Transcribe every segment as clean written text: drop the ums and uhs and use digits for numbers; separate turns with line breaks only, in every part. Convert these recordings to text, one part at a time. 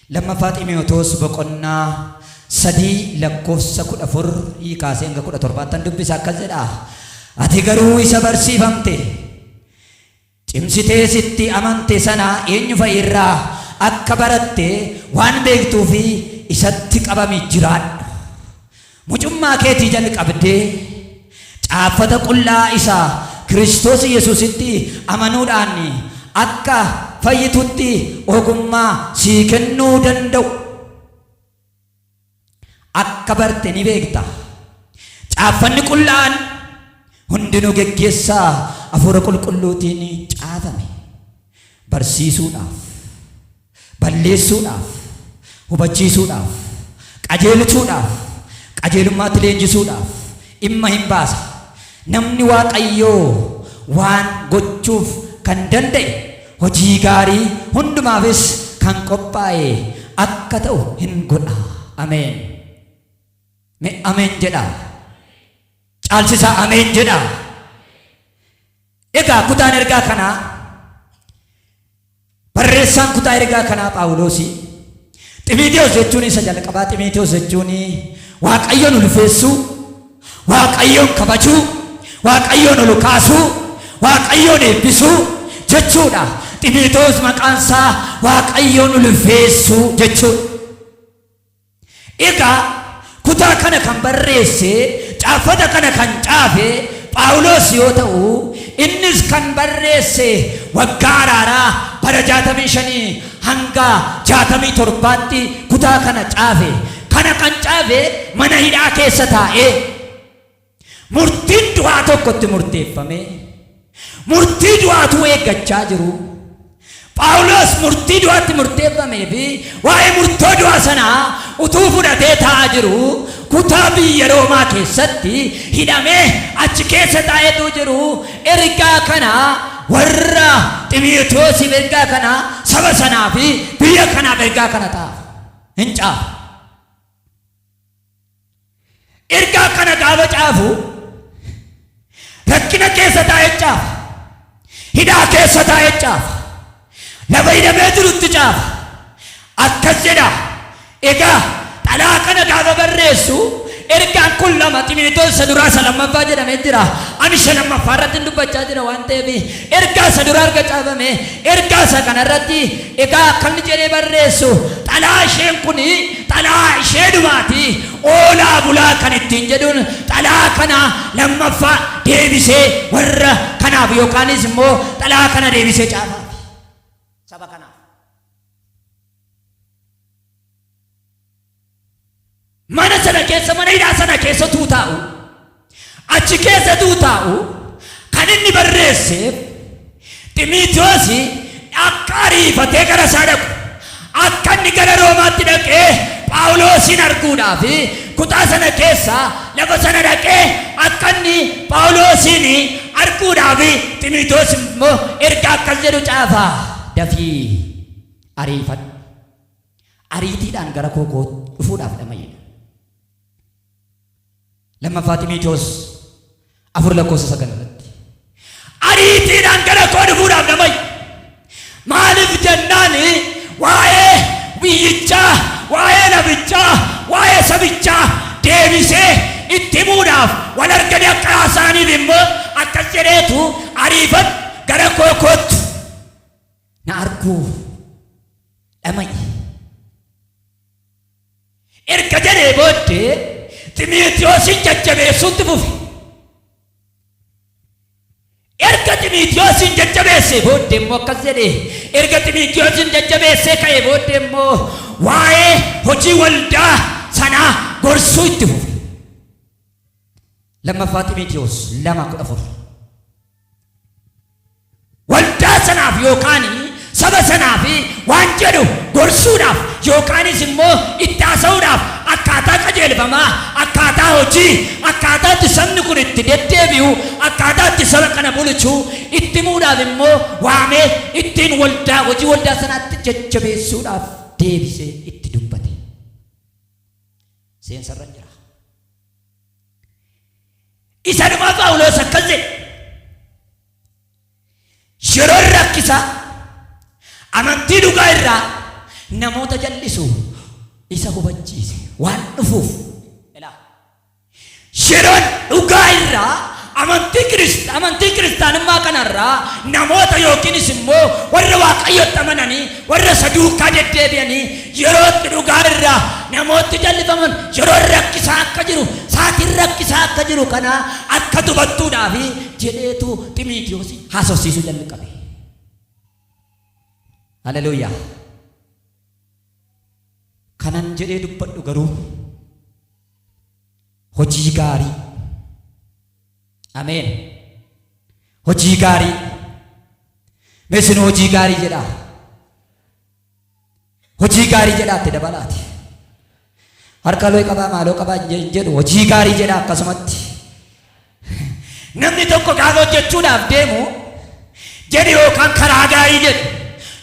لما فاطميوتوس بقنا سدي لكوس كود أفور يكاسي إنك كود أترباتن دب ساكزدا أتيجرو يسبرسي فمتي تمسيتي ستي أمانتي سنا إني فيرا أكبرتي وان بيكتو في إساتك أبا مجران مجمع كيتي جنك أبدي تعفت كل إسا كريستوس يسوسيتي أمانود أني أكا فيتوتي أوغما سيكنو دندو أكبرتي نبيكتا تعفن كلان هندنو جيسا أفوركل كلوتيني تعافمي برسيسوناف بلسوناف وبجيسوناف كأجيلتوناف كأجيل ما تلينجسوناف إما همباس نمني واقعيو وان غوچوف كندندي hojii gaarii hundumaafis kan qophaa'e akka ta'u hin godha. Ameen. Me ameen jedha. Caalchisaa ameen jedha. Egaa kutaan ergaa kanaa barreessaan kutaa ergaa kanaa Phaawulosi Xiimotewos jechuun isa jalqabaa. Xiimotewos jechuun Waaqayyoon ulfeessuu, Waaqayyoon kabajuu, Waaqayyoon ol kaasuu, Waaqayyoon eebbisuu jechuudha. Xiimotewos maqaansaa Waaqayyoon ulfeessuu jechuudha. Egaa kutaa kana kan barreesse caafata kana kan caafe Phaawulos yoo ta'u innis kan barreesse waggaa araaraa bara 65 hanga 67tti kutaa kana caafe. Kana kan caafe mana hidhaa keessa taa'ee murtiin du'aa tokkotti murteeffame. Murtii du'aatu eeggachaa jiru. Phaawulos murtii du'aatti murteeffamee fi waa'ee murtoo du'aa sanaa utuu fudhatee taa'aa jiru kutaa biyya Roomaa keessatti hidhamee achi keessa taa'eetu jiru. Ergaa kana warra Xiimotewosiif ergaa kana saba sanaa fi biyya kanaaf ergaa kana ta'a hin caafu. Ergaa kana gaafa caafu rakkina keessa taa'ee caafa. Hidhaa keessa taa'ee caafa. Lafa hidhamee jirutti caafa. Akkas jedha. Egaa xalaa kana gaafa barreessu ergaan kun lama Xiimotewos isa duraa isa lammaffaa jedhamee jira. Ani isa lammaffaa irratti dubbachaa jira waan ta'eef ergaa isa duraa erga caafame ergaa isa kanarratti egaa akkanni jedhee barreessu xalaa isheen kun xalaa ishee dhumaati. Oolaa bulaa kan ittiin jedhuun xalaa kana lammaffaa deebisee warra kanaaf yookaanis immoo xalaa kana deebisee caafaaf saba kanaaf. Mana sana keessa mana hidhaa sana keessa taa'u achi keessa taa'u kan inni barreesseef Xiimotewos akka ariifatee gara isaa dhaqu akka inni gara Roomaatti dhaqee Phaawulosin arguudhaaf kutaa sana keessa lafa sana dhaqee akka inni Phaawulosin arguudhaaf Xiimotewos immoo ergaa akkas jedhu caafa. Dafii ariifadhu ariitiidhaan gara koo dhufuudhaaf dhamayyadha. Lammaffaa Xiimotewos 4:9 ariitiidhaan gara koo dhufuudhaaf dhamayyadha. Maaliif jennaan waa'ee biyyichaa waa'ee nabichaa waa'ee sabichaa deebisee itti himuudhaaf wal arganii akka haasa'aniif immoo akkas jedheetu ariifadhu gara koo kottu na arguu dhamayi. Erga jedhee booddee Xiimotewoosin jajjabeessuutti fufe. Erga Xiimotewoosin jajjabeessee booddee immoo akkas jedhee erga Xiimotewoosin jajjabeessee ka'ee booddee immoo waa'ee hojii waldaa sanaa gorsuu itti fufe. Lammaffaa Xiimotewos 2:14 waldaa sanaaf yookaan saba sanaaf waan jedhu gorsuudhaaf yookaanis immoo itti haasa'uudhaaf akkaataa qajeelfamaa akkaataa hojii akkaataa itti sabni kun itti deddeebi'u akkaataa itti saba kana bulchu itti himuudhaaf immoo waamee ittiin waldaa hojii waldaa sanaatti jajjabeessuudhaaf deebisee itti dubbate. Seensarra jira. Isa dhumaa Phaawulos akkas jedhe yeroo rakkisaa amantii dhugaa irraa namoota jallisu isa hubachiise waan dhufuuf. Yeroon dhugaa irraa amantii kiristaanummaa kanarraa namoota yookiinis immoo warra Waaqayyotti amananii warra isa duukaa deddeebi'anii yeroo dhugaa irraa namooti jallifaman yeroo rakkisaa akka jiru saatiin rakkisaa akka jiru kana akka dubattuudhaaf jedheetu Ximootiyoos haasofsiisuu jalqabe. Haleluuyaa. Kanan jedhee dubbadhu garuu hojii gaarii. Ameen. Hojii gaarii. Meesin hojii gaarii jedha. Hojii gaarii jedhaatti dabalaati. Harka looy qabaa maaloo qabaa jedhu hojii gaarii jedha akkasumatti. Namni tokko gaafa hojjechuudhaaf deemu jedhi yookaan karaa gaarii jedhu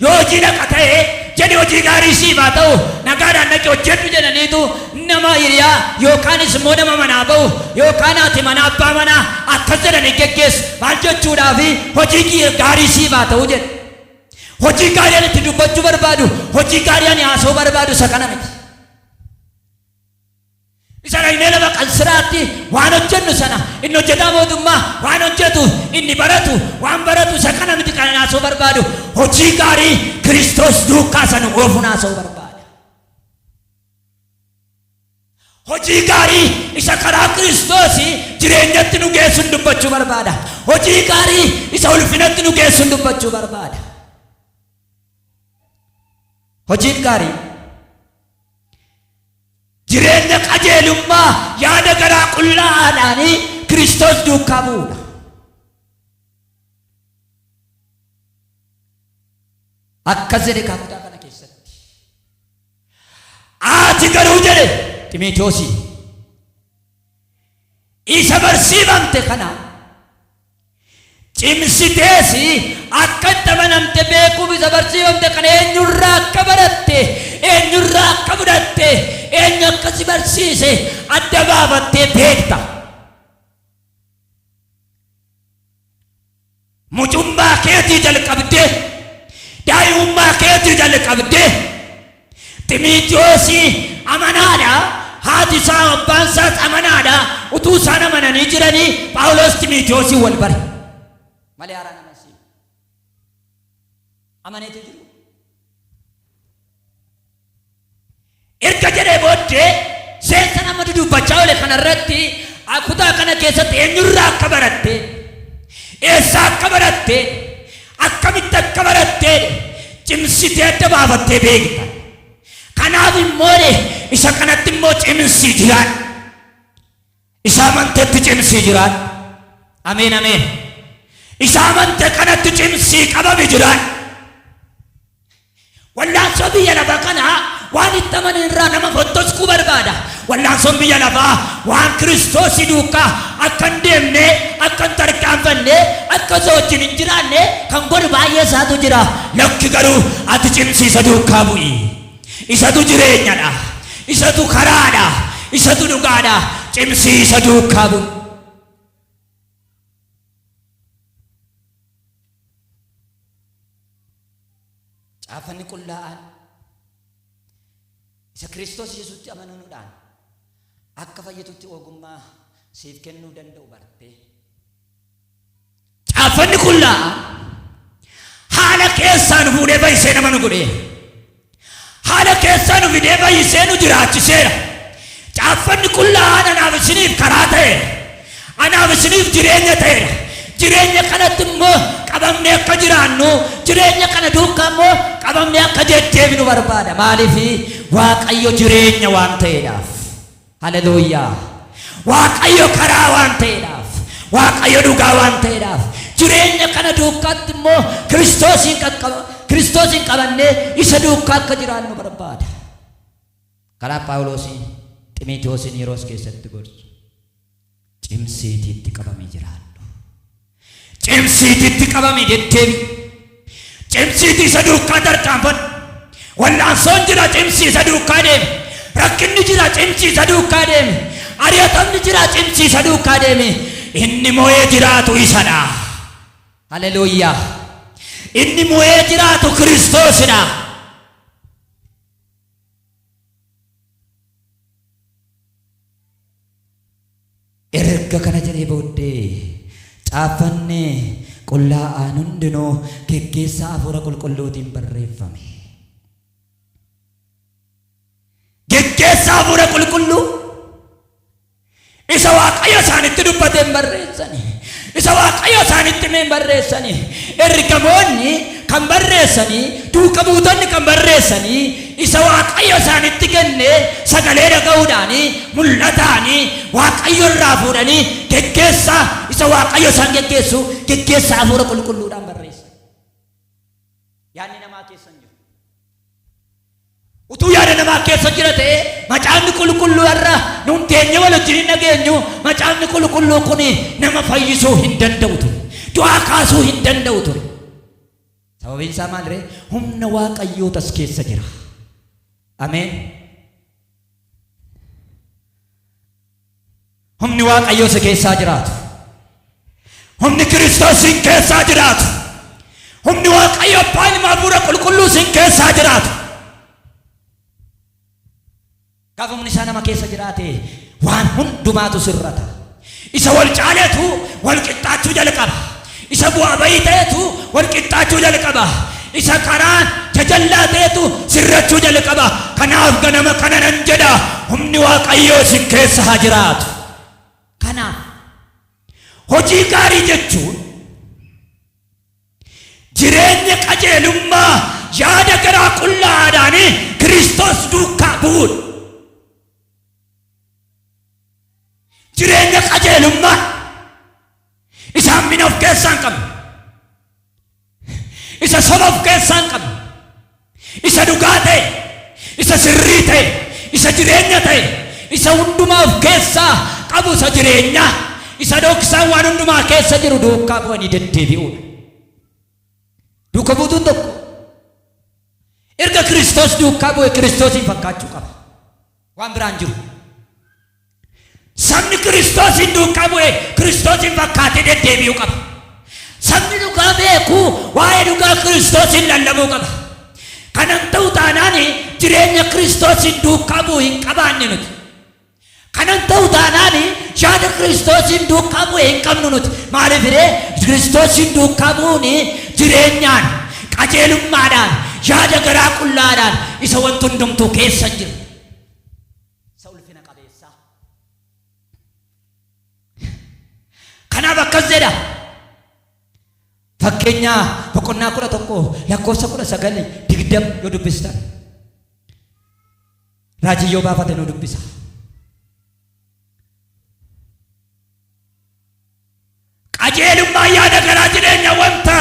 yoo hojii dhaqa ta'e jedhi hojii gaarii siif haa ta'u nagaadhaan dhaqe hojjedhu jedhaniitu nama hiriyaa yookaanis immoo nama manaa ba'u yookaan ati mana abbaa manaa akkas jedhanii geggeessu maal jechuudhaaf hojii gaarii siif haa ta'u jedhu. Hojii gaarii ani itti dubbachuu barbaadu hojii gaarii ani haasa'uu barbaadu isa kana miti. Isa dhaynee lafa qansiraatti waan hojjennu sana inni hojjetaa mootummaa waan hojjetu inni baratu waan baratu isa kana miti kan haasa'uu barbaadu hojii gaarii Kiristoos duukaa sana oofuun haasa'uu barbaada. Hojii gaarii isa karaa Kiristoos jireenyatti nu geessuun dubbachuu barbaada. Hojii gaarii isa ulfinatti nu geessuun dubbachuu barbaada. Hojiin gaarii jireenya qajeelummaa yaada garaa qullaa'aadhaan Kiristoos duukaa bu'uudha. Akkas jedhe kutaa kana keessatti. Ati garuu jedhe Ximootiyoos isa barsiifamte kana cimsitees akka itti amanamte beekuuf isa barsiifamte kana eenyurraa akka baratte eenyurraa akka fudhatte eenyu akka si barsiise adda baafattee beekta. Mucummaa keetii jalqabdee daa'imummaa keetii jalqabdee Ximootiyoos amanaadha. Haati isaa abbaan isaas amanaadha. Utuu isaan amananii jiranii Phaawulos Ximootiyoosiin wal bare. Malee haaraan amansiisa. Amaneetu jiru. Erga jedhee booddee seensa nama dudubbachaa oole kanarratti kutaa kana keessatti eenyurraa akka baratte eessaa akka baratte akkamitti akka baratte cimsitee adda baafattee beekta. Kanaaf immoo isa kanatti immoo cimsii jiraan. Isa amanteetti cimsii jiraan. Ameen ameen. Isa amante kanatti cimsii qabame jiraan. Wallaansoo biyya lafaa kanaa waan itti amanan irraa nama fottoskuu barbaada. Wallaansoon biyya lafaa waan Kiristoos duukaa akka hin deemne akka hin tarkaanfanne akka isa wajjin hin jiraanne kan godhu baay'ee isaatu jira. Lakki garuu ati cimsii isa duukaa bu'i. Isatu jireenyadha. Isatu karaadha. Isatu dhugaadha. Cimsii isa duukaa bu'i. Caafanni qullaa'aan isa Kiristoos Yesuusitti amanuudhaan akka fayyitutti ogummaa siif kennuu danda'u barte. Caafanni qullaa'aan haala keessaan fuudhee baay'isee nama nu godhee haala keessaan nu fidee baay'isee nu jiraachiseera. Caafanni qullaa'aan anaaf isiniif karaa ta'eera. Anaaf isiniif jireenya ta'eera. Jireenya kanatti immoo qabamnee akka jiraannu jireenya kana duukaa immoo qabamnee akka deddeebinu barbaada. Maaliif Waaqayyo jireenya waan ta'eedhaaf. Haleluuyaa. Waaqayyo karaa waan ta'eedhaaf. Waaqayyo dhugaa waan ta'eedhaaf. Jireenya kana duukaatti immoo Kiristoosin qabannee isa duukaa akka jiraannu barbaada. Karaa Phaawulosiin Ximootiyoosiin yeroo keessatti gorsu cimsiitiitti qabamee jiraadhu. Cimsiitiitti qabamee deddeebi. Cimsiitii isa duukaa tarkaanfadhu. Wallaansoon jira cimsii isa duukaa deemi. Rakkinni jira cimsii isa duukaa deemi. Ari'atamni jira cimsii isa duukaa deemi. Inni moo'ee jiraatu isadha. Haleluuyaa. Inni moo'ee jiraatu Kiristoosidha. erga kana jedhee booddee caaffanni qullaa'aan hundinuu geggeessaa hafuura qulqulluutiin barreeffame. Geggeessaa hafuura qulqulluu isa Waaqayyo isaanitti dubbateen barreessani, isa Waaqayyo isaanitti himeen barreessani, ergamoonni kan barreessani, duuka buutonni kan barreessani, isa Waaqayyo isaanitti kenne sagalee dhaga'uudhaani, mul'ataani, Waaqayyo irraa fuudhanii geggeessaa isa Waaqayyo isaan geggeessu geggeessaa hafuura qulqulluudhaan barreessan. Yaadni namaa keessa hin jiru. Utuu yaada namaa keessa jira ta'e macaafni qulqulluu irra nuun teenye wal wajjin hin dhageenyu. Macaafni qulqulluu kun nama fayyisuu hin danda'u ture, du'aa kaasuu hin danda'u ture. Sababiin isaa maal ree? Humna Waaqayyoo as keessa jira. Ameen. Humni Waaqayyoo si keessaa jiraatu, humni Kiristoos sin keessaa jiraatu, humni Waaqayyo Abbaan Ilmaa Hafuura Qulqulluu sin keessaa jiraatu. Gaafa humni isaa nama keessa jiraate waan hundumaatu sirrata. Isa wal caaleetu wal qixxaachuu jalqaba. Isa bu'aa bayii ta'etu wal qixxaachuu jalqaba. Isa karaan jajallaa ta'etu sirrachuu jalqaba. Kanaaf ganama kana nan jedha, humni Waaqayyoo sin keessa haa jiraatu. Kanaaf hojii gaarii jechuun jireenya qajeelummaa yaada garaa qullaa'aadhaan Kiristoos duukaa bu'uudha. Jireenya qajeelummaa isa hammina of keessaa hin qabne, isa soba of keessaa hin qabne, isa dhugaa ta'e, isa sirrii ta'e, isa jireenya ta'e, isa hundumaa of keessaa qabu, isa jireenyaa, isa dhoksaan waan hundumaa keessa jiru duukaa bu'anii deddeebi'uudha. Duuka buutuun tokko erga Kiristoos duukaa bu'e Kiristoosiin fakkaachuu qaba. Waan biraan jiru. Sabni Kiristoosin duukaa bu'e Kiristoosin fakkaatee deddeebi'uu qaba. Sabni dhugaa beeku waa'ee dhugaa Kiristoosin lallabuu qaba. Kanan ta'u taanaan jireenya Kiristoosin duukaa bu'u hin qabaanne nuti. Kanan ta'u taanaan yaada Kiristoosin duukaa bu'e hin qabnu nuti. Maaliif ree? Kiristoosin duukaa bu'uun jireenyaan, qajeelummaadhaan, yaada garaa qullaadhaan isa wanti hundumtuu keessa jiru. Isa ulfina qabeessaa. Kanaaf akkas jedha. Fakkeenyaa boqonnaa 11 lakkoofsa 19-20 yoo dubbistan. Raajii yoo baafate nu dubbisa. Qajeelummaa yaada garaa jireenya wanta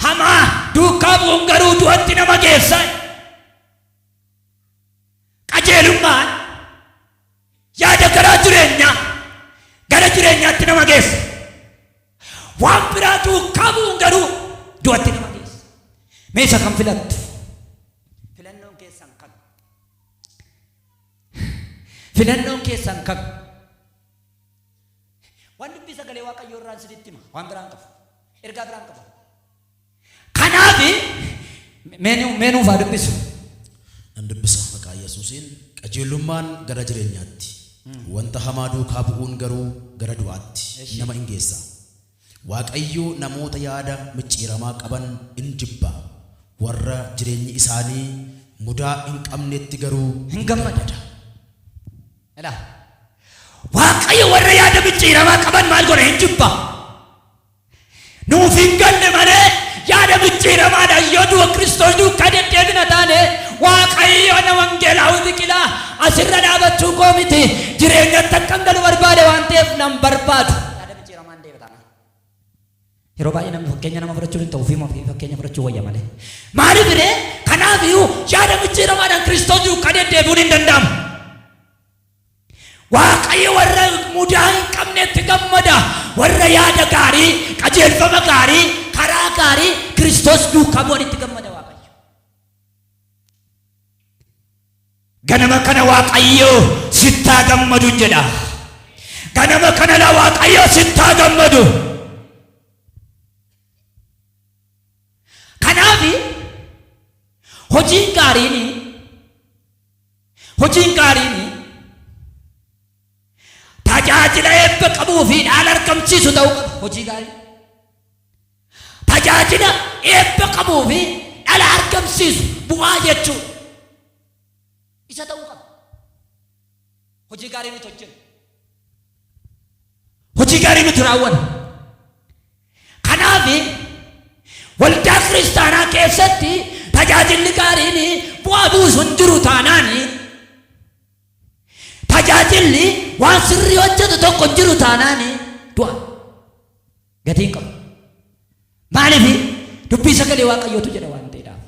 hamaa duukaa bu'uun garuu du'atti nama geessa. Qajeelummaan yaada garaa jireenya gara jireenyaatti nama geessa. Waan biraa duukaa bu'uun garuu du'atti nama geessa. Meeshaa kan filattu? Filannoon keessan kan? Filannoon keessan kan? Waan dubbii sagalee Waaqayyoo irraan sitti hima. Waan biraan qabu. Ergaa biraan qabu. Kanaaf meenuuf haa dubbisu.
Nan dubbisa maqaa Yesuusiin. Qajeelummaan gara jireenyaatti, wanta hamaa duukaa bu'uun garuu gara du'aatti nama hin geessa. Waaqayyo namoota yaada micciiramaa qaban in jibba, warra jireenyi isaanii mudaa hin qabnetti garuu
hin gammada. Waaqayyo warra yaada micciiramaa qaban maal godha? Hin jibba. Nuuf hin galle malee yaada micciiramaadhaan yoo du'a Kiristoos duukaa deddeebina taane Waaqayyo nama wangeelaa biqilaa asirra dhaabachuu koo miti. Jireenyatti akkan galu barbaade waan ta'eef nan barbaadu. Yaada micciiramaan deebitaan. Yeroo baay'ee namni fakkeenya nama fudhachuu hin ta'u, ofii fakkeenya fudhachuu wayya malee. Maaliif ree? Kanaafiyyuu yaada micciiramaadhaan Kiristoos duukaa deddeebi'uun hin danda'amu. Waaqayyo warra mudaa hin qabnetti gammada, warra yaada gaarii, qajeelfama gaarii, karaa gaarii Kiristoos duukaa bu'anitti gammada Waaqayyo. Ganama kana Waaqayyo sittaa gammadu jedha. Ganama kana la Waaqayyo sittaa gammadu. Kanaaf hojiin gaariin tajaajila eebba qabu qabuu fi dhaala argamsiisu ta'uu qaba. Hojii gaarii tajaajila eebba qabuu fi dhaala argamsiisu bu'aa jechuudha. Isa ta'uu qaba. Hojii gaarii nuti hojjennu, hojii gaarii nuti raawwannu. Kanaaf waldaa kiristaanaa keessatti tajaajilli gaariin bu'aa buusu hin jiru taanaan, tajaajilli waan sirrii hojjetu tokko hin jiru taanaan du'a gatiin qabu. Maaliif dubbii sagalee Waaqayyootu jedha waan ta'eedhaaf.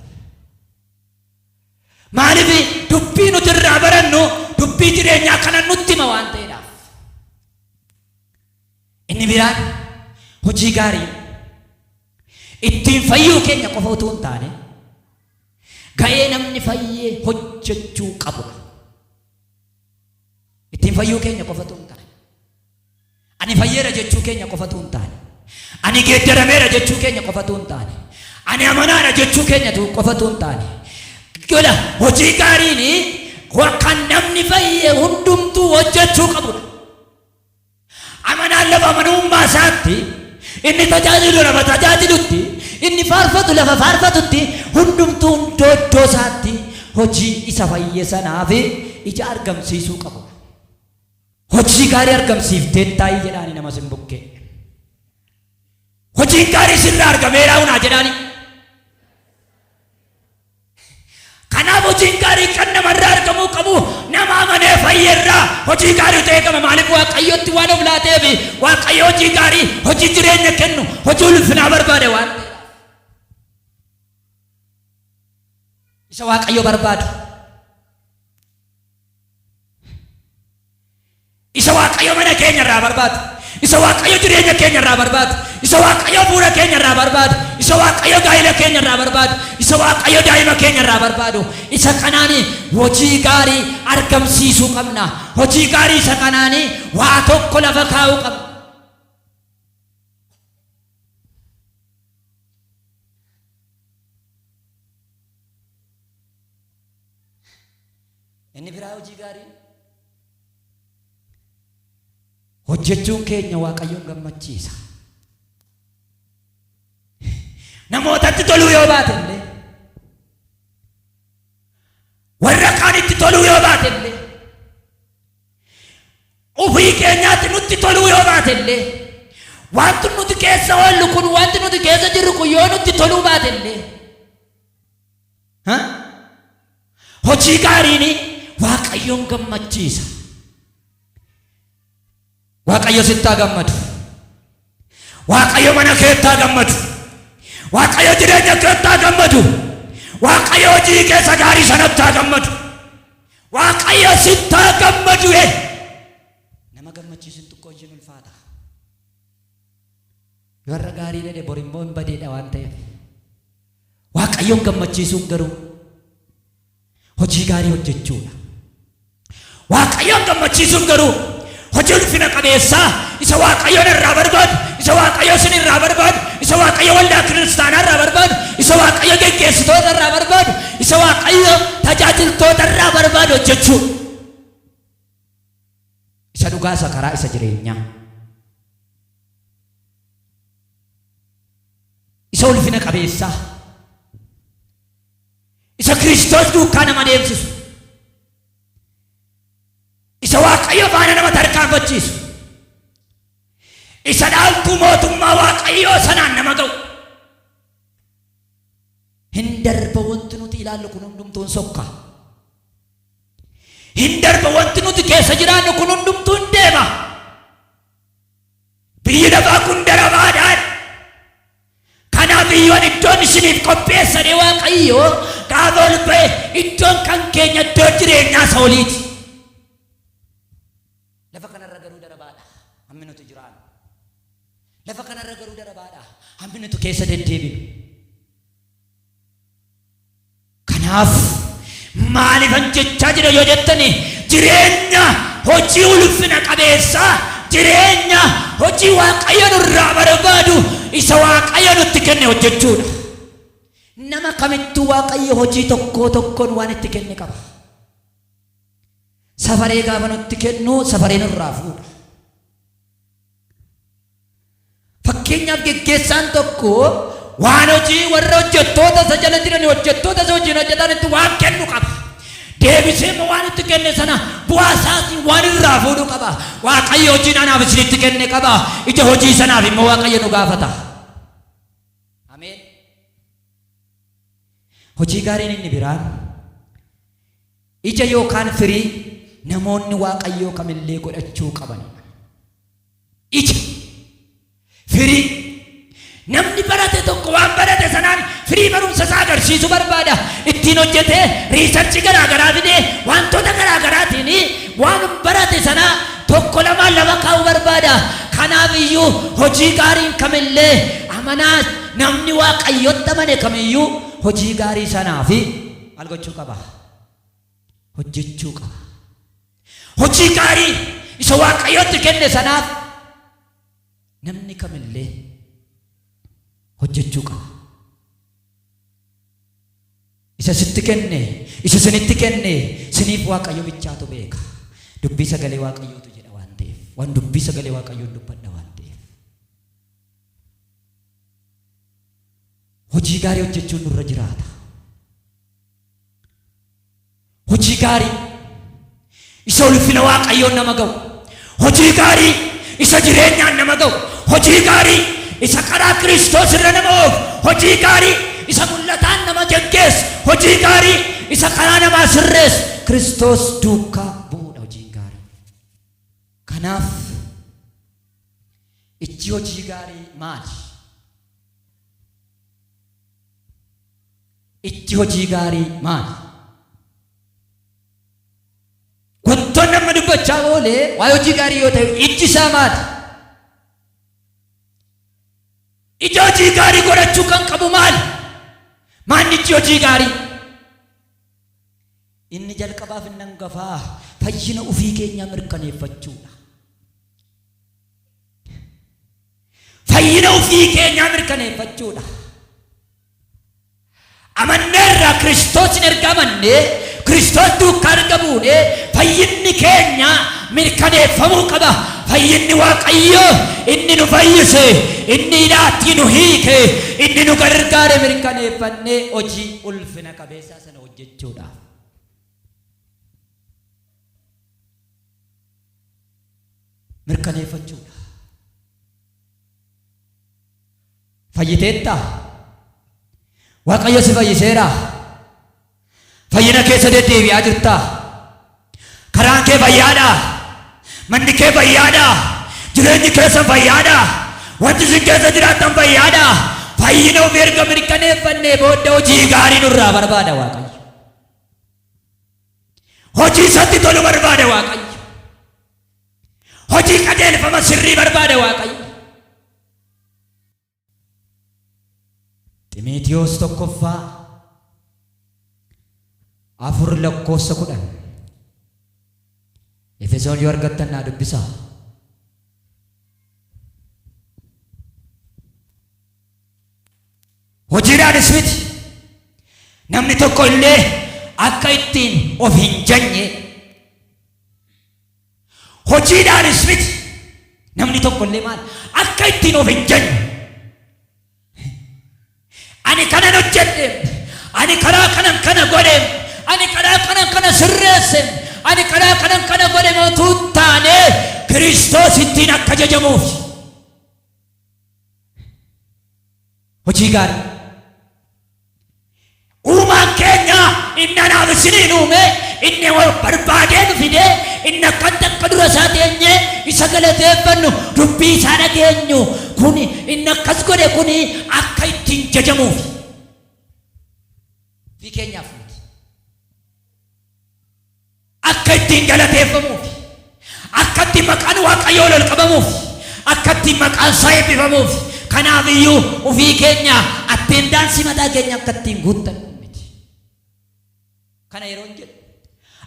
Maaliif dubbii nuti irraa barannu dubbii jireenyaa kana nutti hima waan ta'eedhaaf. Inni biraan hojii gaarii ittiin fayyuu keenya qofa utuu hin taane ga'ee namni fayyee hojjechuu qabudha. Ittiin fayyuu keenya qofa utuu hin taane, ani fayyeera jechuu keenya qofa utuu hin taane, ani geeddarameera jechuu keenya qofa utuu hin taane, ani amanaadha jechuu keenya qofa utuu hin taane, gola hojii gaariin kan namni fayyee hundumtuu hojjechuu qabudha. Amanaan lafa amanummaa isaatti, inni tajaajilu lafa tajaajilutti, inni faarfatu lafa faarfatutti, hundumtuu iddoo isaatti hojii isa fayye sanaaf ija argamsiisuu qabu. Hojii gaarii argamsiiftee taa'ii jedhaani nama sin bukkee. Hojiin gaarii sirraa argameera unaa jedhaani. Kanaaf hojiin gaarii kan namarraa argamuu qabu nama amanee fayyeerraa hojii gaarii ta'e qaba. Maaliif Waaqayyotti waan of laateef Waaqayyo hojii gaarii, hojii jireenya kennu, hojii ulfinaa barbaade waan ta'eedhaaf. Isa Waaqayyo barbaadu, isa Waaqayyo mana keenya irraa barbaadu, isa Waaqayyo jireenya keenya irraa barbaadu, isa Waaqayyo fuula keenya irraa barbaadu, isa Waaqayyo gaa'ila keenya irraa barbaadu, isa Waaqayyo daa'ima keenya irraa barbaadu. Isa kanaani hojii gaarii argamsiisuu qabna. Hojii gaarii isa kanaani waa tokko lafa kaa'uu qabna. Inni biraa hojii gaarii hojjechuun keenya Waaqayyoon gammachiisa. Namootatti toluu yoo baate illee, warra kaanitti toluu yoo baate illee, ofii keenyaatti nutti toluu yoo baate illee, wanti nuti keessa oollu kun, wanti nuti keessa jirru kun yoo nutti toluu baate illee, hojii gaariin Waaqayyoon gammachiisa. Waaqayyo sittaa gammadu, Waaqayyo mana keettaa gammadu, Waaqayyo jireenya keettaa gammadu, Waaqayyo hojii keessa gaarii sanattaa gammadu, Waaqayyo sittaa gammadu. Nama gammachiisu tokko hin ulfaata. Warra gaarii dha borimmoo hin badeedha waan ta'eef Waaqayyoon gammachiisuun garuu hojii gaarii hojjechuudha. Waaqayyoon gammachiisuun garuu hojii ulfina qabeessaa isa Waaqayyoon irraa barbaadu, isa Waaqayyo isin irraa barbaadu, isa Waaqayyo waldaa kiristaanaa irraa barbaadu, isa Waaqayyo geggeessitoota irraa barbaadu, isa Waaqayyo tajaajiltoota irraa barbaadu hojjechuu. Isa dhugaa, isa karaa, isa jireenyaa, isa ulfina qabeessaa, isa Kiristoos duukaa nama deemsisu, isa Waaqayyo faana nama tarkaanfachiisu, isa dhaaltuu mootummaa Waaqayyoo sanaan nama ga'u. Hin darba wanti nuti ilaallu kun hundumtuun sokka. Hin darba wanti nuti keessa jiraannu kun hundumtuun deema. Biyyi lafaa kun darabaadhaan. Kanaaf biyyoon iddoon isiniif qopheessanii Waaqayyoo gaafa ol ba'e iddoon kan keenya iddoo jireenyaa isa oliiti. Lafa kanarra garuu darabaadha hammi nuti jiraannu. Lafa kanarra garuu darabaadha hammi nuti keessa deddeebinu. Kanaaf maaliifan jechaa jira yoo jettani, jireenya hojii ulfina qabeessaa, jireenya hojii Waaqayyo nurraa barbaadu, isa Waaqayyo nutti kenne hojjechuudha. Nama kamittuu Waaqayyo hojii tokko tokkoon waan itti kenne qaba. Safaree gaafa nutti kennu safaree nurraa fuudha. Fakkeenyaaf geggeessaan tokko waan hojii warra hojjettoota isa jala jiran hojjettoota isa hojiin hojjetanitti waan kennu qaba. Deebisee waan itti kenne sana bu'aa isaatiin waan irraa fuudhu qaba. Waaqayyo hojiin anaaf isinitti kenne qaba. Ija hojii sanaaf immoo Waaqayyo nu gaafata. Ameen. Hojii gaariin inni biraan ija yookaan firii namoonni Waaqayyoo kamillee godhachuu qaban. Ija firii namni barate tokko waan barate sanaan firii barumsa isaa agarsiisuu barbaada. Ittiin hojjetee riisarchi garaagaraa fidee wantoota garaagaraatiin waan barate sana tokko lama kaa'uu barbaada. Kanaaf iyyuu hojii gaariin kamillee amanaa namni Waaqayyotti amane kamiyyuu hojii gaarii sanaaf maal gochuu qaba? Hojjechuu qaba. Hojii gaarii isa Waaqayyotti kenne sanaaf namni kamillee hojjechuu qaba. Isa sitti kenne, isa sinitti kenne, siniif Waaqayyo bichaatu beeka. Dubbii sagalee Waaqayyootu jedha waan ta'eef, waan dubbii sagalee Waaqayyoon dubbadha waan ta'eef. Hojii gaarii hojjechuun nurra jiraata. Hojii gaarii isa ulfina Waaqayyoon nama ga'u. Hojii gaarii isa jireenyaan nama ga'u. Hojii gaarii isa karaa Kiristoos irra nama oofu. Hojii gaarii isa mul'ataan nama geggeessu. Hojii gaarii isa karaa namaa sirreessu. Kiristoos duukaa bu'uudha hojiin gaarii. Kanaaf ijji hojii gaarii maali? Ijji hojii gaarii maali? Wantoonni amma dubbachaa oolee waa'ee hojii gaarii yoo ta'e ijji isaa maali? Ija hojii gaarii godhachuu kan qabu maali? Maanni ijji hojii gaarii? Inni jalqabaaf inni hangafaa fayyina ofii keenyaa mirkaneeffachuudha. Fayyina ofii keenyaa mirkaneeffachuudha. Amanneerraa Kiristoosin erga amannee Kiristoos duukaa erga buunee fayyinni keenya mirkaneeffamuu qaba. Fayyinni Waaqayyoo inni nu fayyise, inni hidhaatti nu hiike, inni nu gargaare mirkaneeffannee hojii ulfina qabeessaa sana hojjechuudhaaf. Mirkaneeffachuudha. Fayyiteetta? Waaqayyo si fayyiseera. Fayyina keessa deddeebi'aa jirta. Karaan kee fayyaadha. Manni kee fayyaadha. Jireenyi keessa fayyaadha. Wanti isin keessa jiraattan fayyaadha. Fayyina ofii erga mirkaneeffannee booda hojii gaarii nurraa barbaada Waaqayyo. Hojii isatti tolu barbaada Waaqayyo. Hojii qajeelfama sirrii barbaada Waaqayyo. Ximeetiyoos 1:4 Efesoon yoo argattan naa dubbisa. Hojiidhaanis miti namni tokko illee akka ittiin of hin janye. Hojiidhaanis miti namni tokko illee maal akka ittiin of hin janye. Ani kanan hojjedhe, ani karaa kanan kana godhe, ani karaa kanan kana sirreesse, ani karaa kanan kana godhe mootuu taane Kiristoos ittiin akka jajamuuf. Hojii gaarii. Uumaan keenya inni anaaf isiniin uume, inni barbaadee nu fide, inni akka dura isaa teenye isa galateeffannu dubbii isaa dhageenyu kuni inni akkas godhe kuni akka ittiin jajamuuf. Fi keenyaaf akka ittiin galateeffamuuf, akka ittiin maqaan Waaqayyoo ol qabamuuf, akka ittiin maqaan isaa eebbifamuuf. Kanaaf iyyuu ofii keenya attendaansii mataa keenya akka ittiin guuttan miti. Kana yeroo jedhu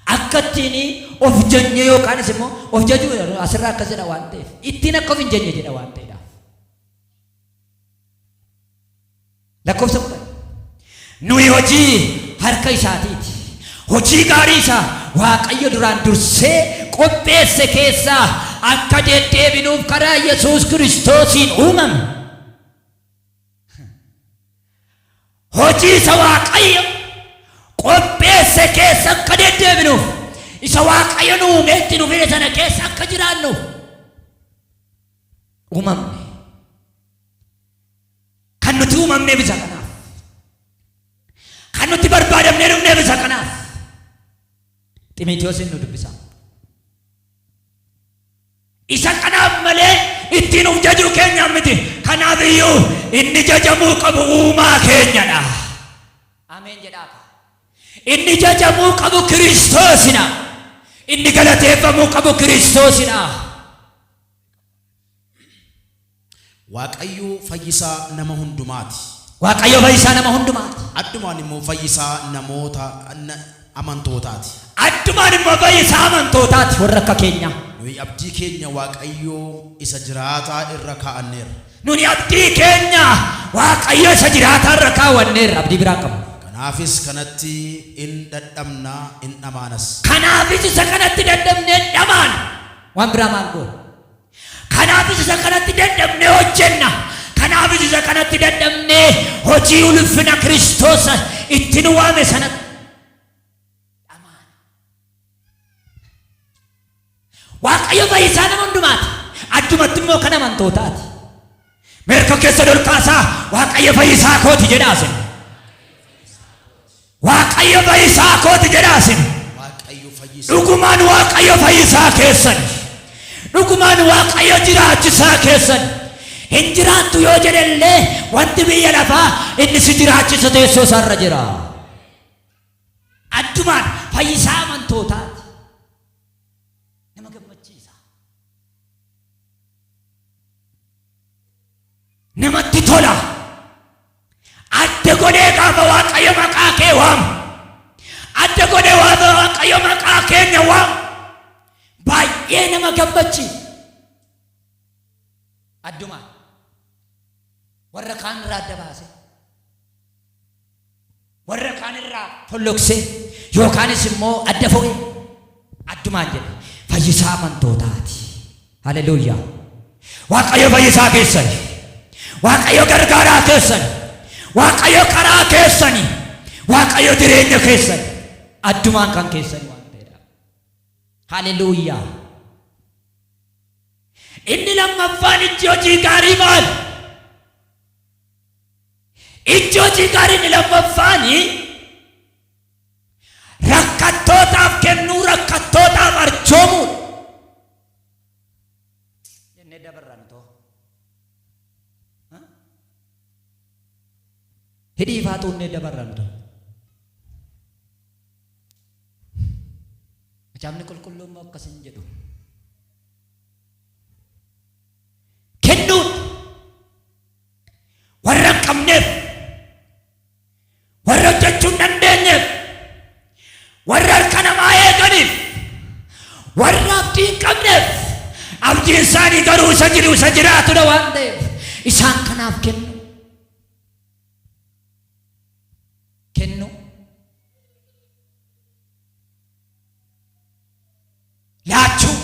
akka ittiin of janye yookaanis immoo of jajuu asirraa akkas jedha waan ta'eef ittiin akka of hin janye jedha waan ta'eedhaaf. Lakkoofsa 10 nuyi hojii harka isaatiiti. Hojii gaarii isaa Waaqayyo duraan dursee qopheesse keessaa akka deddeebinuuf karaa Yesuus Kiristoosiin uumame. hojii isa Waaqayyo qopheesse keessa akka deddeebinuuf isa Waaqayyo nu uumeetti nu fide sana keessa akka jiraannuuf uumamne. Kan nuti uumamne bisa kanaaf, kan nuti barbaadamne dhufne bisa kanaaf. Ximeetiyoosin nu dubbisa. Isa kanaaf malee ittiin of jajuu keenya miti. Kanaaf iyyuu inni jajamuu qabu uumaa keenyadha. Ameen jedhaa. Inni jajamuu qabu Kiristoosidha. Inni galateeffamuu qabu Kiristoosidha.
Waaqayyo fayyisaa nama hundumaati.
Waaqayyo fayyisaa nama hundumaati.
Addumaan immoo fayyisaa namoota amantootaati.
Addumaan immoo fayyisaa amantootaati warra akka keenya.
Nuyi abdii keenya Waaqayyo isa jiraataa irra kaa'anneerra.
Nuni abdii keenya Waaqayyo isa jiraataa irra kaawwanneerra. Abdii biraa qabu.
Kanaafis kanatti in dadhabna in dhamaanas.
Kanaafis isa kanatti dadhabnee dhamaan. Waan biraa maal goona? Kanaafis isa kanatti dadhabnee hojjenna. Kanaafis isa kanatti dadhabnee hojii ulfina Kiristoos itti nu waame sanatti dhamaan. Waaqayyo fayyisaa nama hundumaati. Addumatti immoo kan amantootaati. Meerka keessa dolkaasaa Waaqayyo fayyisaa kooti jedhaasin. Waaqayyo fayyisaa kooti jedhaasin. Dhugumaan Waaqayyo fayyisaa keessan. Dhugumaan Waaqayyo jiraachisaa keessan. Hin jiraattu yoo jedhellee wanti biyya lafaa inni si jiraachisa teessoo isaarra jira. Addumaan fayyisaa amantootaati. Nama gammachiisa. Namatti tola. Adda godhee gaafa Waaqayyo maqaa kee waamu. Adda godhee gaafa Waaqayyo maqaa keenya waamu. Baay'ee nama gammachiisa. Addumaan warra kaan irraa adda baase, warra kaan irraa folloksee yookaanis immoo adda fo'ee addumaan jedhe fayyisaa amantootaati. Haleluuyaa. Waaqayyo fayyisaa keessani. Waaqayyo gargaaraa keessani. Waaqayyo karaa keessani. Waaqayyo jireenya keessani. Addumaan kan keessani waan ta'eedha. Haleluuyaa. Inni lammaffaan ijji hojii gaarii maal? Ijji hojii gaarii inni lammaffaan rakkattootaaf kennuu, rakkattootaaf arjoomuu. Jennee dabarran too. Hidhii faatuunnee dabarran too. Macaafni qulqulluun akkas hin jedhu. Kennuun warra hin qabneef, warra hojjechuu hin dandeenyeef, warra harka namaa eeganiif, warra abdii hin qabneef, abdiin isaanii garuu isa jiru isa jiraatudha waan ta'eef isaan kanaaf kennu. Kennu. Laachuu.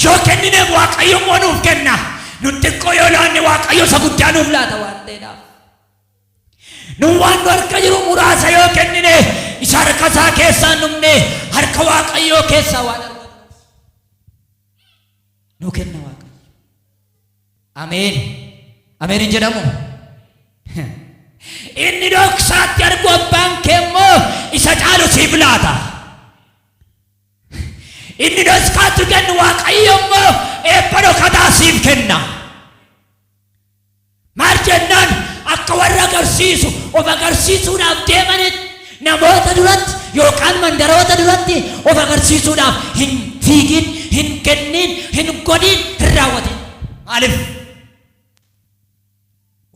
Yoo kennineef Waaqayyo immoo nuuf kenna. Nun xiqqoo yoo laanne Waaqayyo isa guddaa nuuf laata waan ta'eedhaaf. Nun waan nu harka jiru muraasa yoo kennine isa harka isaa keessaa dhumne harka Waaqayyoo keessaa waan argannuuf nu kenna Waaqayyo. Ameen. Ameen hin jedhamu. Inni dhoksaatti argu abbaan kee immoo isa caalu siif laata. Inni dhoksaatti kennu Waaqayyo immoo eebba dhokataa siif kenna. Maal jennaan akka warra agarsiisu of agarsiisuudhaaf deemanitti namoota duratti yookaan mandaroota duratti of agarsiisuudhaaf hin fiigin, hin kennin, hin godhin, hin raawwatin. Maaliif?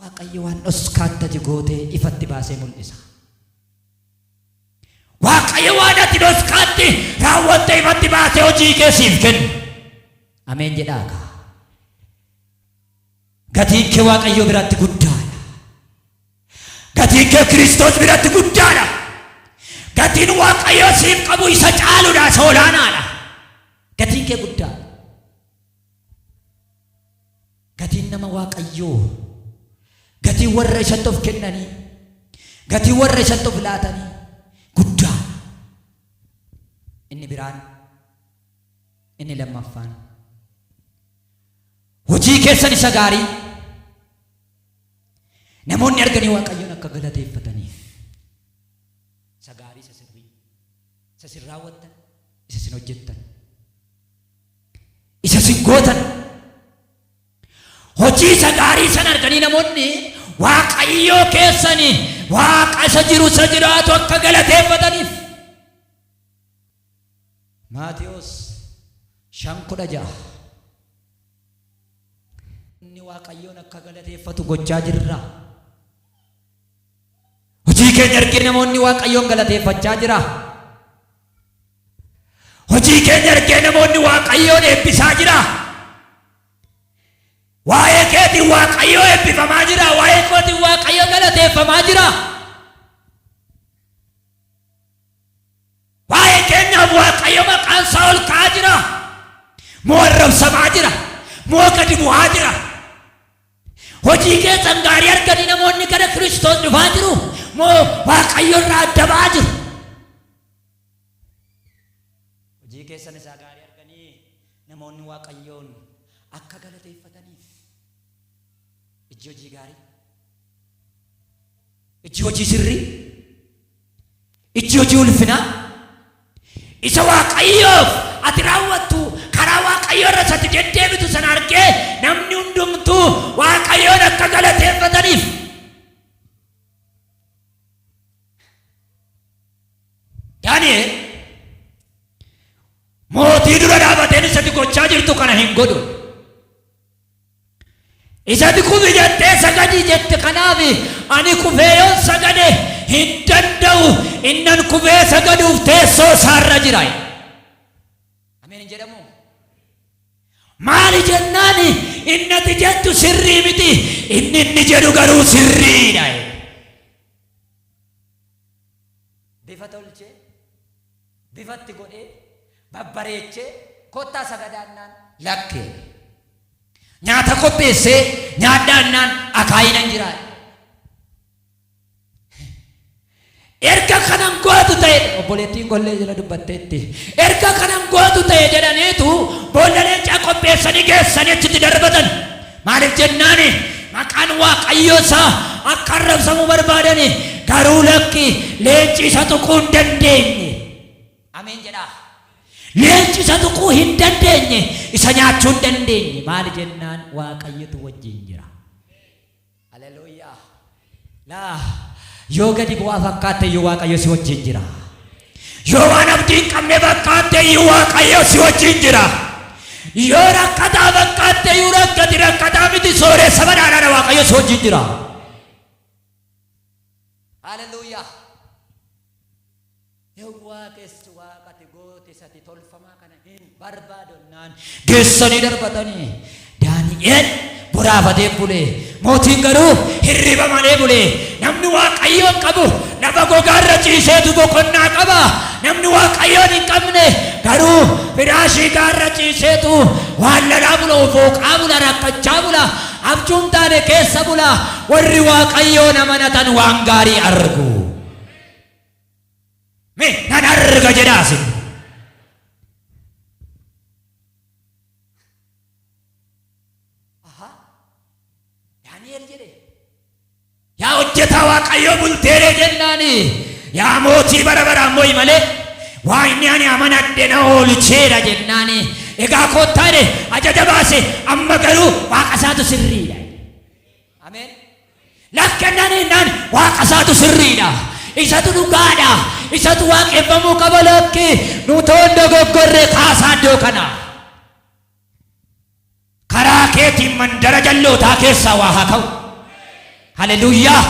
Waaqayyo waan dhoskaatti gootee ifatti baasee mul'isa. Waaqayyo waan ati dhoskaatti raawwattee ifatti baasee hojii kee siif kenna. Ameen jedhaa. Gatiin kee Waaqayyo biratti guddaadha. Gatiin kee Kiristoos biratti guddaadha. Gatiin Waaqayyo siif qabu isa caaludha, isa olaanaadha. Gatiin kee guddaadha. Gatiin nama Waaqayyoo gatii warra isatti of kennanii, gatii warra isatti of laatanii guddaa. Inni biraan, inni lammaffaan hojii keessan isa gaarii namoonni arganii Waaqayyoon akka galateeffataniif. Isa gaarii, isa sirrii, isa sin raawwattan, isa sin hojjettan, isa sin gootan, hojii isa gaarii san arganii namoonni Waaqayyoo keessanii Waaqa isa jiru isa jiraatu akka galateeffataniif. Maatiyos 5:16 inni Waaqayyoon akka galateeffatu gochaa jirra. Hojii keenya argee namoonni Waaqayyoon galateeffachaa jira. Hojii keenya argee namoonni Waaqayyoon eebbisaa jira. Waa'ee keetiin Waaqayyoo eebbifamaa jira. Waa'ee kootiin Waaqayyoo galateeffamaa jira. Waa'ee keenyaaf Waaqayyo maqaan isaa ol ka'aa jira. Moo arrabsamaa jira. Moo gadi bu'aa jira. Hojii keessan gaarii arganii namoonni gara Kiristoos dhufaa jiru. Moo Waaqayyo irraa adda ba'aa jiru. Hojii keessan isaa gaarii arganii namoonni Waaqayyoon akka galateeffataniif. Iji hojii gaarii, iji hojii sirrii, iji hojii ulfinaa isa Waaqayyoof ati raawwattu karaa Waaqayyoo irra ati deddeebitu sana argee namni hundumtuu Waaqayyoon akka galateeffataniif. Daani'eel mootii dura dhaabateen isatti gochaa jirtu kana hin godhu. Isatti kufi jettee sagadii jette kanaaf ani kufee yoon sagade hin danda'u. Innan kufee sagaduuf teessoo isaarra jira. Ameen hin jedhamu. Maali jennaan innati jettu sirrii miti. Inni jedhu garuu sirriidha. Bifa tolchee, bifatti godhee, babbareechee kottaa sagadaannaan lakkee. Nyaata qopheessee nyaadhaannaan akaayinan jira. Erga kanan gootu ta'e obboleettiin gollee jala dubbatteetti. Erga kanan gootu ta'e jedhaniitu boolla leencaa qopheessanii geessanii achitti darbatan. Maaliif jennaani maqaan Waaqayyoo isaa akka arrabsamu barbaadani. Garuu lakki leenci isa tuquu hin dandeenye. Ameen jedhaa. Leenci isa tuquu hin dandeenye, isa nyaachuu hin dandeenye. Maali jennaan Waaqayyotu wajjin jira. Haleluuyaa. Laa yoo gadi bu'aa fakkaatte iyyuu Waaqayyo si wajjin jira. Yoo waan abdii hin qabne fakkaatte iyyuu Waaqayyo si wajjin jira. Yoo rakkataa fakkaatte iyyuu rakkataa miti sooressa badhaadhaadha Waaqayyo si wajjin jira. Haleluuyaa. Waaqessi Waaqati goote sati tolfamaa kana hin barbaadonnaan geessanii darbatanii. Daani'eel boraafatee bulee, mootiin garuu hirriba malee bulee. Namni Waaqayyoon qabu lafa gogaarra ciiseetu boqonnaa qaba. Namni Waaqayyoon hin qabne garuu firaashii gaarra ciiseetu waan lalaa bula, fooqaa bula, rakkachaa bula, abjuun taane keessa bula. Warri Waaqayyoon amanatan waan gaarii argu. Nan arga jedhaasi. Daani'eel jedhe yaa hojjetaa Waaqayyoo bulteeree jennaani. Yaa mootii bara baraan moo'i malee waa inni ani amanadhe na oolcheera jennaani. Egaa koottaadhe ajaja baase amma garuu Waaqa isaatu sirriidha. Ameen. Lakkennaan innaan Waaqa isaatu sirriidha. Isatu dhugaadha. Isatu waaqeffamuu qaba lakki. Nutoon dogoggorree kaasaa iddoo kana. Karaa keetiin mandara jallootaa keessaa waa haa ka'u. Haleluuyaa.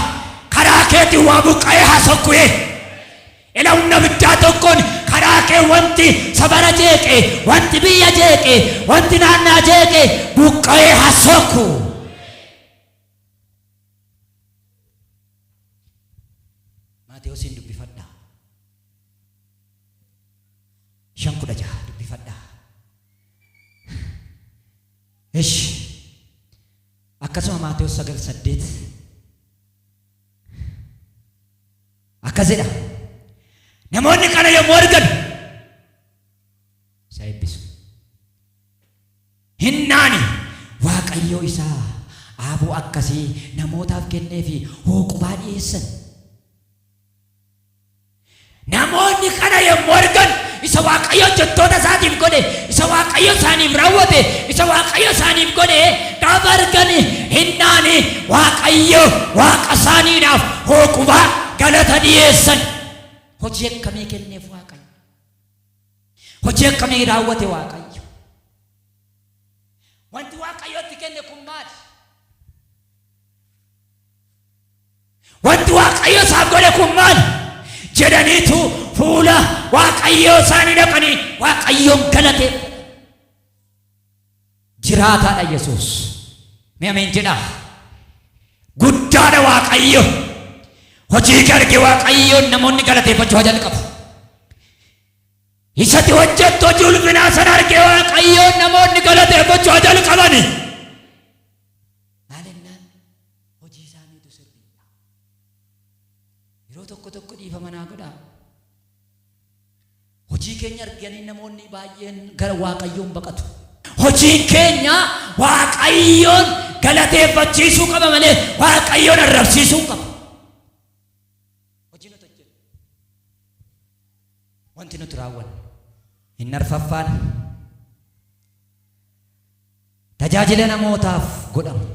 Karaa keetiin waa buqqa'ee haa sokku'e. Ila humna biddaa tokkoon karaa kee wanti sabara jeeqe, wanti biyya jeeqe, wanti naannaa jeeqe buqqa'ee haa sokku. Maatiyoosin dubbifadha. 5:16 dubbifadha. Akkasuma Maatiyos 9:8 akkasidha. Namoonni kana yommuu argan isa eebbisu. Hinnaani Waaqayyo isaa aaboo akkasii namootaaf kenneefi hooqubaa dhiyeessan. Namoonni kana yommuu argan isa Waaqayyo hojjettoota isaatiif godhe, isa Waaqayyo isaaniif raawwate, isa Waaqayyo isaaniif godhe gaafa argan hinnaani Waaqayyo Waaqa isaaniidhaaf hooqubaa galata dhiyeessan. Hojii akkamii kenneef Waaqayyo? Hojii akkamii raawwate Waaqayyo? Wanti Waaqayyotti kenne kun maali? Wanti Waaqayyo isaaf godhe kun maali? Jedhaniitu fuula Waaqayyo isaanii dhaqanii Waaqayyoon galateeffatan. Jiraataadha Yesuus. Mee ameen jedhaa. Guddaadha Waaqayyo. Hojii gargee Waaqayyoon namoonni galateeffachuu jalqabu. Isatti hojjettu hojii ulfinaa sana argee Waaqayyoon namoonni galateeffachuu jalqabani. Maalinnaan hojii isaaniitu sirriidha. Yeroo tokko dhiifama naa godhaa. Hojii keenya arganii namoonni baay'een gara Waaqayyoon baqatu. Hojiin keenya Waaqayyoon galateeffachiisuu qaba malee Waaqayyoon arrabsiisuu qaba. Hojii nuti hojjennu wanti nuti raawwannu hin arfaffaan tajaajila namootaaf godhamu,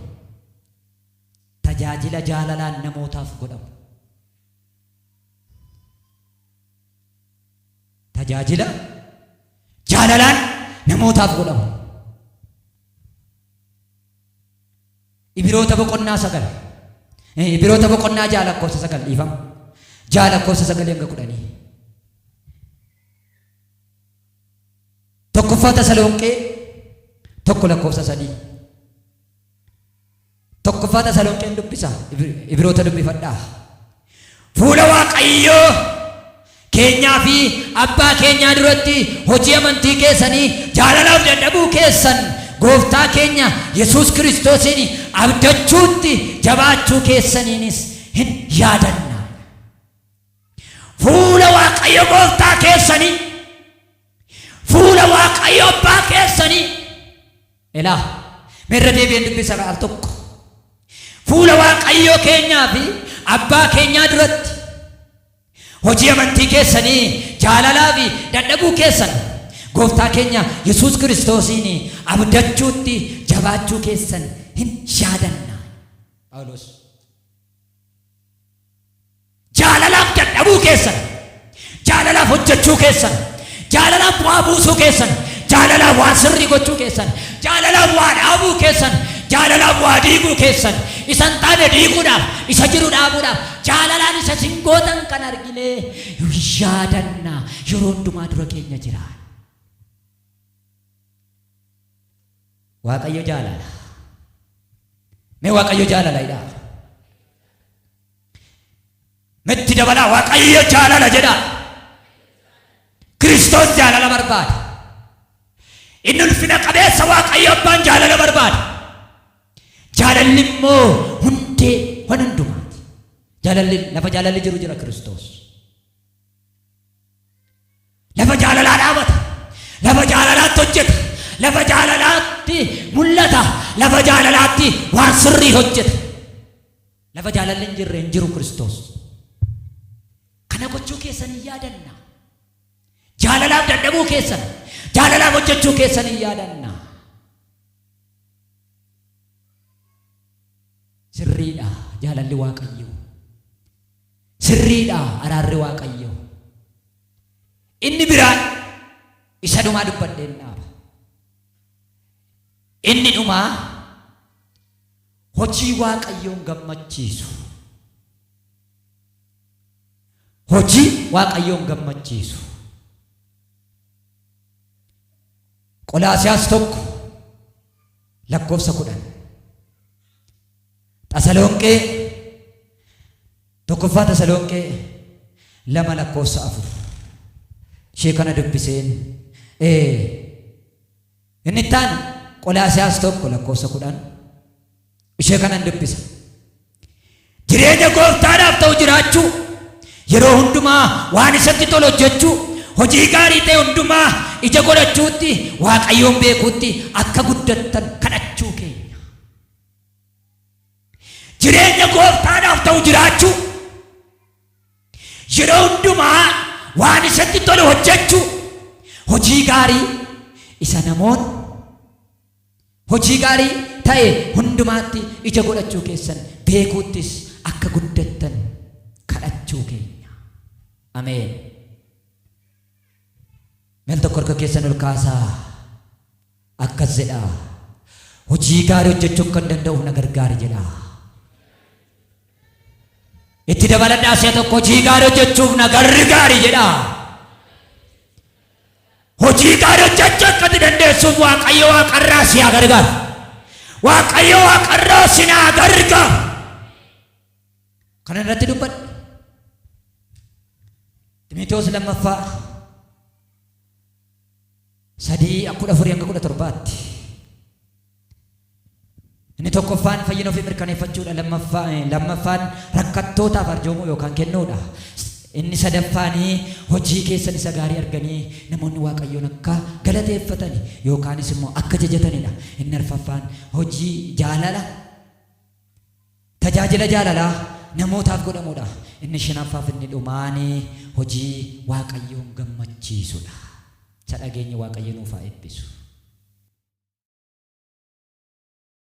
tajaajila jaalalaan namootaaf godhamu, tajaajila jaalalaan namootaaf godhamu. Ibroota boqonnaa 9, Ibroota boqonnaa 6 lakkoofsa 9 dhiifama. 6 lakkoofsa 9 hanga 10. Tokkoffaa Tasalonqee 1 lakkoofsa 3. Tokkoffaa Tasalonqeen dubbisa. Ibroota dubbifadhaa. Fuula Waaqayyoo keenyaa fi abbaa keenyaa duratti hojii amantii keessanii jaalalaaf dadhabuu keessan Gooftaa keenya Yesuus Kiristoosiin abdachuutti jabaachuu keessaniinis hin yaadanna. Fuula Waaqayyo Gooftaa keessanii, fuula Waaqayyo abbaa keessanii. Elaa meerra deebi'een dubbisa al tokko. Fuula Waaqayyo keenyaa fi abbaa keenyaa duratti hojii amantii keessanii jaalalaa fi dadhabuu keessan Gooftaa keenya Yesuus Kiristoosiin abdachuutti jabaachuu keessan hin yaadanna. Phaawulos jaalalaaf dadhabuu keessan, jaalalaaf hojjechuu keessan, jaalalaaf waa buusuu keessan, jaalalaaf waa sirrii gochuu keessan, jaalalaaf waa dhaabuu keessan, jaalalaaf waa diiguu keessan, isan taane diiguudhaaf, isa jiru dhaabuudhaaf, jaalalaan isa singootan kan argine yaadanna. Yeroo hundumaa dura keenya jira. Waaqayyo jaalala. Mee Waaqayyo jaalalaidha. Metti dabalaa Waaqayyo jaalala jedha. Kiristoos jaalala barbaada. Inni ulfina qabeessa Waaqayyo abbaan jaalala barbaada. Jaalalli immoo hundee waan hundumaati. Jaalalli lafa jaalalli jiru jira Kiristoos. Lafa jaalalaa dhaabata. Lafa jaalalaatti hojjeta. Lafa jaalalaatti mul'ata. Lafa jaalalaatti waan sirrii hojjeta. Lafa jaalalli hin jirre hin jiru Kiristoos. Kana gochuu keessan hin yaadanna. Jaalalaaf dadhabuu keessan, jaalalaaf hojjechuu keessan hin yaadanna. Sirriidha jaalalli Waaqayyo. Sirriidha araarri Waaqayyo. Inni biraan isa dhumaa dubbadheen dhaaba. Inni dhumaa hojii Waaqayyoon gammachiisu. Hojii Waaqayyoon gammachiisu. Qolaasiyaas 1 lakkoofsa 10. Tasalonqee tokkoffaa Tasalonqee 2 lakkoofsa 4. Ishee kana dubbiseen inni taanu Qolaasiyaas 1 lakkoofsa 10. Ishee kana dubbisa. Jireenya Gooftaadhaaf ta'u jiraachuu, yeroo hundumaa waan isatti tolu hojjechuu, hojii gaarii ta'e hundumaa ija godhachuutti, Waaqayyoon beekuutti akka guddattan kadhachuu keenya. Jireenya Gooftaadhaaf ta'u jiraachuu, yeroo hundumaa waan isatti tolu hojjechuu, hojii gaarii isa namoonni hojii gaarii ta'e hundumaatti ija godhachuu keessan beekuuttis akka guddattan kadhachuu keenya. Ameen. Meel tokko harka keessan ol kaasaa akkas jedha. Hojii gaarii hojjechuu kan danda'u na gargaari jedha. Itti dabaladhaa si'a tokko hojii gaarii hojjechuuf na gargaari jedha. Hojii gaarii hojjechuu akkati dandeessuuf Waaqayyo Waaqarraa si haa gargaaru. Waaqayyo Waaqarraa si haa gargaaru. Kana irratti dubbadhu. Timoteewos lammaffaa 3:14-17. Inni tokkoffaan fayyina ofii mirkaneeffachuudha. Lammaffaan rakkattootaaf arjoomuu yookaan kennuudha. Inni sadaffaanii hojii keessan isa gaarii arganii namoonni Waaqayyoon akka galateeffatan yookaanis immoo akka jajatanidha. Inni arfaffaan hojii jaalala, tajaajila jaalalaa namootaaf godhamuudha. Inni shanaffaaf inni dhumaanii hojii Waaqayyoon gammachiisudha. Sadhageenyi Waaqayyo nuuf haa eebbisu.